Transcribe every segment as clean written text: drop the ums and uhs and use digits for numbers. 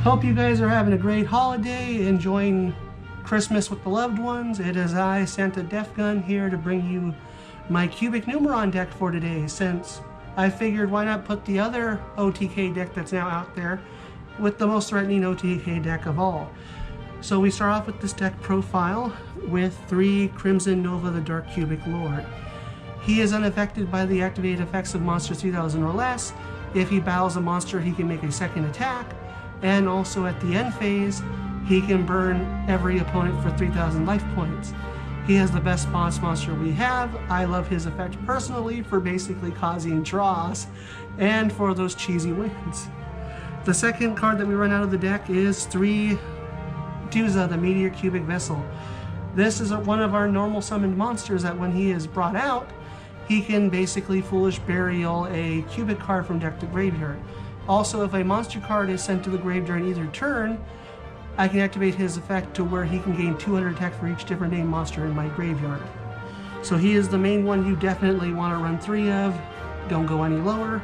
Hope you guys are having a great holiday, enjoying Christmas with the loved ones. It is I, Santa DeathGun, here to bring you my Cubic Numeron deck for today, since I figured why not put the other OTK deck that's now out there with the most threatening OTK deck of all. So we start off with this deck profile with 3 Crimson Nova the Dark Cubic Lord. He is unaffected by the activated effects of monsters 3000 or less. If he battles a monster, he can make a second attack, and also at the end phase, he can burn every opponent for 3000 life points. He has the best boss monster we have. I love his effect personally for basically causing draws and for those cheesy wins. The second card that we run out of the deck is 3 Duza, the Meteor Cubic Vessel. This is one of our normal summoned monsters that when he is brought out, he can basically Foolish Burial a cubic card from deck to graveyard. Also, if a monster card is sent to the grave during either turn, I can activate his effect to where he can gain 200 attack for each different named monster in my graveyard. So he is the main one you definitely want to run 3 of. Don't go any lower.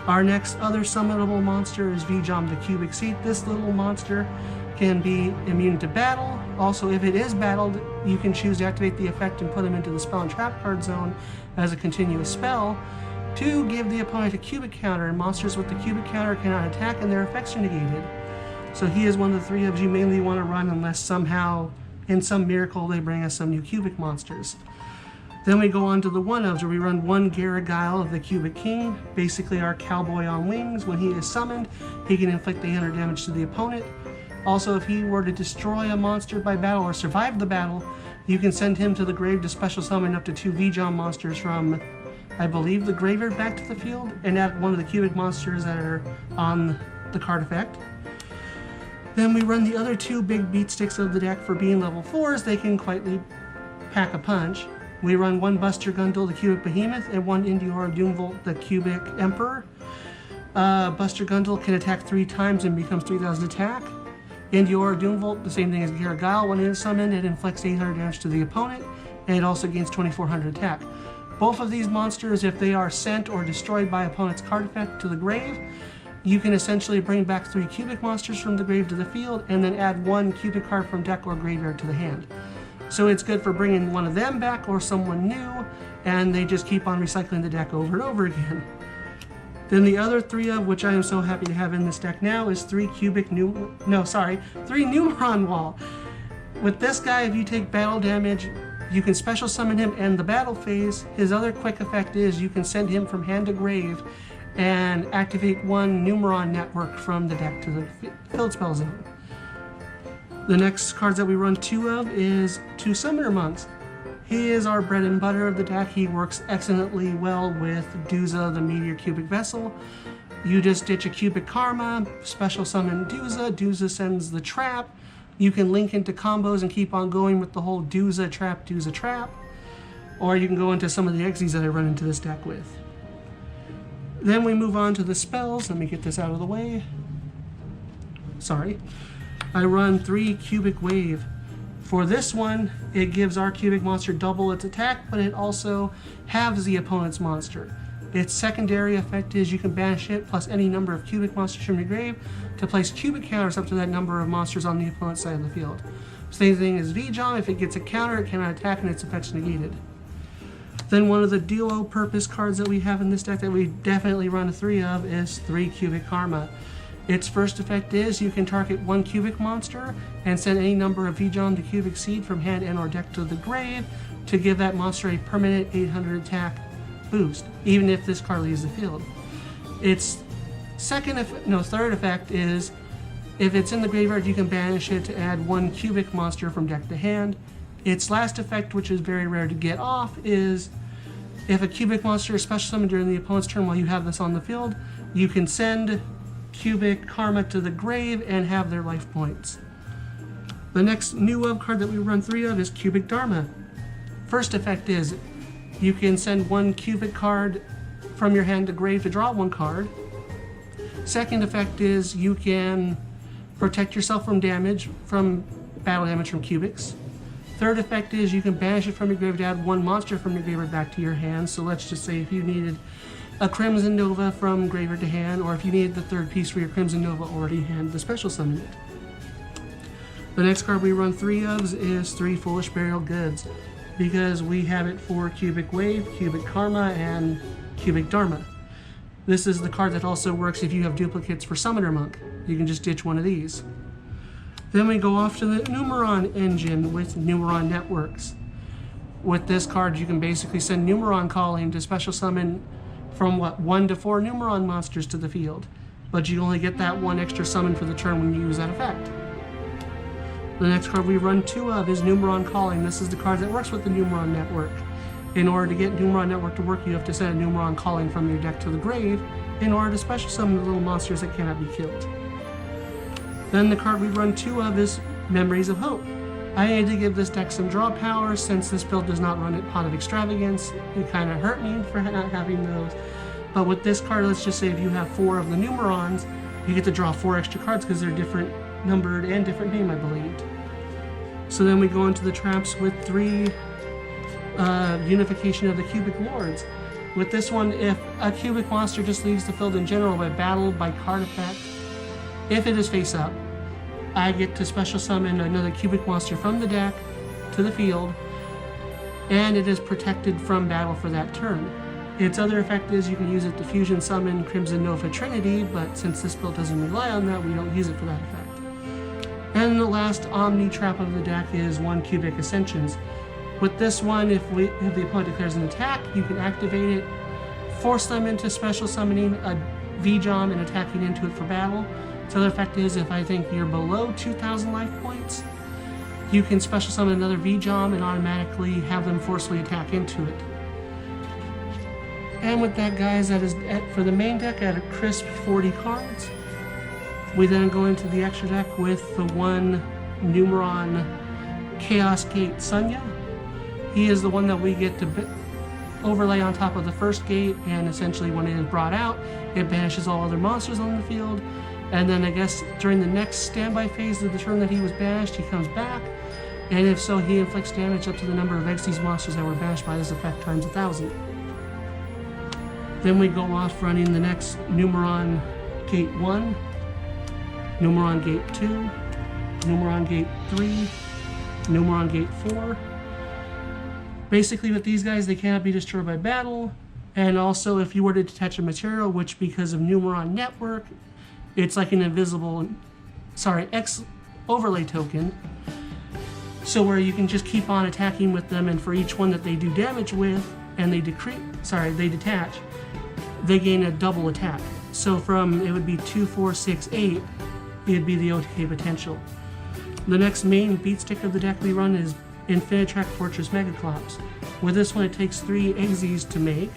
Our next other summonable monster is Vijam the Cubic Seat. This little monster can be immune to battle. Also, if it is battled, you can choose to activate the effect and put him into the spell and trap card zone as a continuous spell to give the opponent a cubic counter, and monsters with the cubic counter cannot attack and their effects are negated. So he is one of the 3 ofs you mainly want to run unless somehow, in some miracle, they bring us some new cubic monsters. Then we go on to the 1 ofs, where we run 1 Guiera Guile of the Cubic King, basically our cowboy on wings. When he is summoned, he can inflict 800 damage to the opponent. Also, if he were to destroy a monster by battle or survive the battle, you can send him to the grave to special summon up to 2 Vijam monsters from, I believe, the graveyard back to the field, and add one of the cubic monsters that are on the card effect. Then we run the other 2 big beat sticks of the deck for being level 4s. They can quietly pack a punch. We run 1 Buster Gundil, the Cubic Behemoth, and 1 Indiora Doomvolt, the Cubic Emperor. Buster Gundil can attack 3 times and becomes 3000 attack. Indiora Doomvolt, the same thing as Guiera Guile. When it is summoned, it inflicts 800 damage to the opponent, and it also gains 2400 attack. Both of these monsters, if they are sent or destroyed by opponent's card effect to the grave, you can essentially bring back 3 cubic monsters from the grave to the field, and then add 1 cubic card from deck or graveyard to the hand. So it's good for bringing one of them back or someone new, and they just keep on recycling the deck over and over again. Then the other 3 of which I am so happy to have in this deck now is 3 Numeron Wall. With this guy, if you take battle damage, you can special summon him and the battle phase. His other quick effect is you can send him from hand to grave and activate 1 Numeron network from the deck to the field spell zone. The next cards that we run 2 of is 2 Summoner Monks. He is our bread and butter of the deck. He works excellently well with Duza, the Meteor Cubic Vessel. You just ditch a Cubic Karma, special summon Duza. Duza sends the trap. You can link into combos and keep on going with the whole Duza trap. Or you can go into some of the Xyz that I run into this deck with. Then we move on to the spells. Let me get this out of the way. Sorry. I run 3 Cubic Wave. For this one, it gives our cubic monster double its attack, but it also halves the opponent's monster. Its secondary effect is you can banish it plus any number of cubic monsters from your grave to place cubic counters up to that number of monsters on the opponent's side of the field. Same thing as Vijam. If it gets a counter, it cannot attack and its effect's negated. Then one of the duo purpose cards that we have in this deck that we definitely run 3 of is 3 Cubic Karma. Its first effect is you can target 1 cubic monster and send any number of Vijam the Cubic Seed from hand and or deck to the grave to give that monster a permanent 800 attack boost, even if this card leaves the field. Its third effect is if it's in the graveyard, you can banish it to add 1 cubic monster from deck to hand. Its last effect, which is very rare to get off, is if a cubic monster is special summoned during the opponent's turn while you have this on the field, you can send Cubic Karma to the grave and have their life points. The next new of card that we run 3 of is Cubic Dharma. First effect is you can send 1 cubic card from your hand to grave to draw 1 card. Second effect is you can protect yourself from battle damage from cubics. Third effect is you can banish it from your grave to add 1 monster from your graveyard back to your hand. So let's just say if you needed a Crimson Nova from graveyard to hand, or if you needed the third piece for your Crimson Nova already in hand, the special summon it. The next card we run 3 of is 3 Foolish Burial Goods, because we have it for Cubic Wave, Cubic Karma, and Cubic Dharma. This is the card that also works if you have duplicates for Summoner Monk. You can just ditch one of these. Then we go off to the Numeron engine with Numeron Networks. With this card, you can basically send Numeron Calling to special summon from 1 to 4 Numeron monsters to the field, but you only get that 1 extra summon for the turn when you use that effect. The next card we run 2 of is Numeron Calling. This is the card that works with the Numeron Network. In order to get Numeron Network to work, you have to send a Numeron Calling from your deck to the grave in order to special summon the little monsters that cannot be killed. Then the card we run 2 of is Memories of Hope. I need to give this deck some draw power since this build does not run at Pot of Extravagance. It kind of hurt me for not having those. But with this card, let's just say if you have 4 of the Numerons, you get to draw 4 extra cards because they're different numbered and different name, I believe. So then we go into the traps with 3 Unification of the Cubic Lords. With this one, if a Cubic monster just leaves the field in general by battle, by card effect, if it is face up, I get to special summon another Cubic monster from the deck to the field, and it is protected from battle for that turn. Its other effect is you can use it to fusion summon Crimson Nova Trinity, but since this build doesn't rely on that, we don't use it for that effect. And the last Omni trap of the deck is 1 Cubic Ascensions. With this one, if the opponent declares an attack, you can activate it, force them into special summoning a Vijam and attacking into it for battle. Its other effect is if I think you're below 2,000 life points, you can special summon another Vijam and automatically have them forcefully attack into it. And with that, guys, that is it for the main deck at a crisp 40 cards. We then go into the extra deck with the 1 Numeron Chaos Gate Sunya. He is the one that we get to overlay on top of the first gate, and essentially when it is brought out, it banishes all other monsters on the field. And then I guess during the next standby phase of the turn that he was banished, he comes back, and if so, he inflicts damage up to the number of Xyz monsters that were banished by this effect times 1,000. Then we go off running the next Numeron Gate 1, Numeron Gate 2, Numeron Gate 3, Numeron Gate 4. Basically with these guys, they cannot be destroyed by battle, and also if you were to detach a material, which because of Numeron Network, it's like an invisible, X overlay token, so where you can just keep on attacking with them, and for each one that they do damage with, and they detach, they gain a double attack. So from, it would be 2, 4, 6, 8, it'd be the OTK potential. The next main beat stick of the deck we run is Infinitrack Fortress Megaclops. With this one, it takes 3 Xyz to make,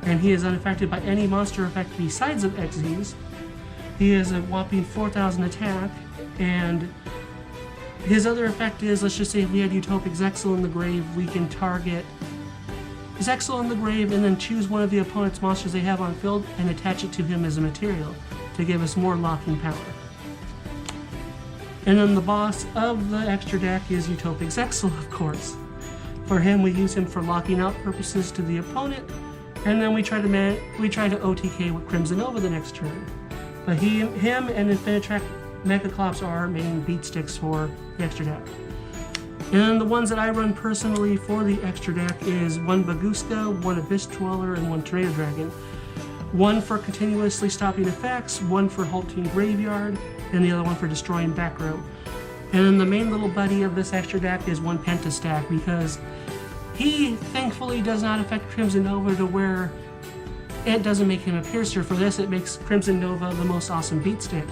and he is unaffected by any monster effect besides of Xyz. He has a whopping 4,000 attack, and his other effect is, let's just say if we had Utopic Zexal in the grave, we can target Zexal in the grave and then choose one of the opponent's monsters they have on field and attach it to him as a material to give us more locking power. And then the boss of the extra deck is Utopic Zexal, of course. For him, we use him for locking out purposes to the opponent, and then we try to OTK with Crimson Nova the next turn. But him and Infinitrack Megaclops are our main beat sticks for the extra deck. And the ones that I run personally for the extra deck is 1 Baguska, 1 Abyss Dweller, and 1 Tornado Dragon. 1 for continuously stopping effects, 1 for halting graveyard, and the other one for destroying back row. And then the main little buddy of this extra deck is 1 Pentastack, because he thankfully does not affect Crimson Nova to where it doesn't make him a piercer. For this, it makes Crimson Nova the most awesome beat stick.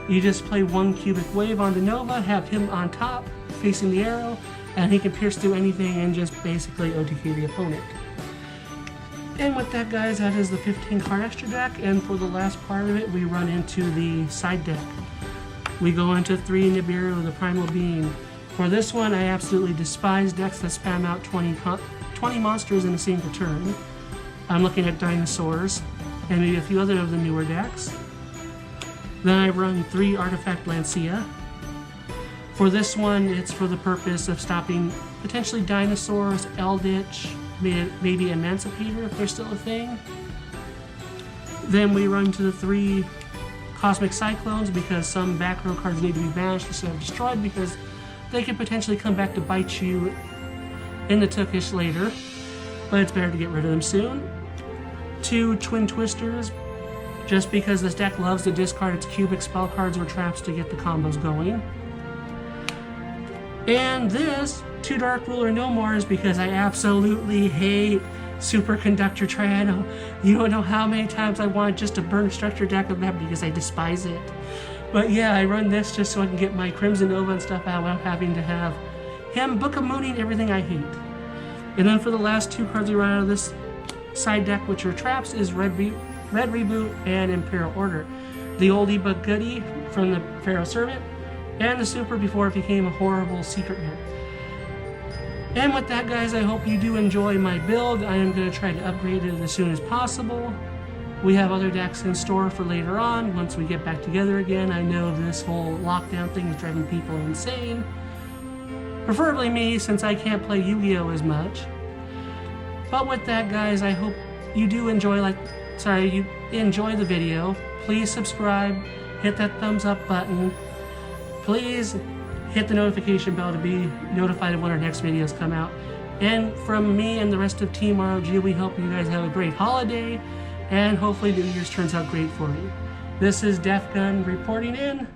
You just play 1 Cubic Wave onto Nova, have him on top, facing the arrow, and he can pierce through anything and just basically OTK the opponent. And with that, guys, that is the 15 card extra deck, and for the last part of it, we run into the side deck. We go into 3 Nibiru with a Primal Being. For this one, I absolutely despise decks that spam out 20 monsters in a single turn. I'm looking at dinosaurs, and maybe a few other of the newer decks. Then I run 3 Artifact Lancia. For this one, it's for the purpose of stopping potentially dinosaurs, Eldritch, maybe Emancipator if they're still a thing. Then we run to the 3 Cosmic Cyclones because some back row cards need to be banished instead of destroyed because they could potentially come back to bite you in the Tookish later, but it's better to get rid of them soon. 2 Twin Twisters, just because this deck loves to discard its cubic spell cards or traps to get the combos going. And this 2 Dark Ruler No Mores because I absolutely hate Superconductor Triano. You don't know how many times I want just to burn structure deck of that because I despise it. But yeah, I run this just so I can get my Crimson Nova and stuff out without having to have him Book of Mooning everything I hate. And then for the last 2 cards we run out of this side deck, which are traps, is Red Reboot and Imperial Order. The oldie but goodie from the Pharaoh Servant, and the super before it became a horrible secret rare. And with that, guys, I hope you do enjoy my build. I am going to try to upgrade it as soon as possible. We have other decks in store for later on once we get back together again. I know this whole lockdown thing is driving people insane. Preferably me, since I can't play Yu-Gi-Oh as much. But with that, guys, I hope you do enjoy you enjoy the video. Please subscribe, hit that thumbs up button. Please hit the notification bell to be notified of when our next videos come out. And from me and the rest of Team R.O.G, we hope you guys have a great holiday, and hopefully New Year's turns out great for you. This is DeathGun reporting in.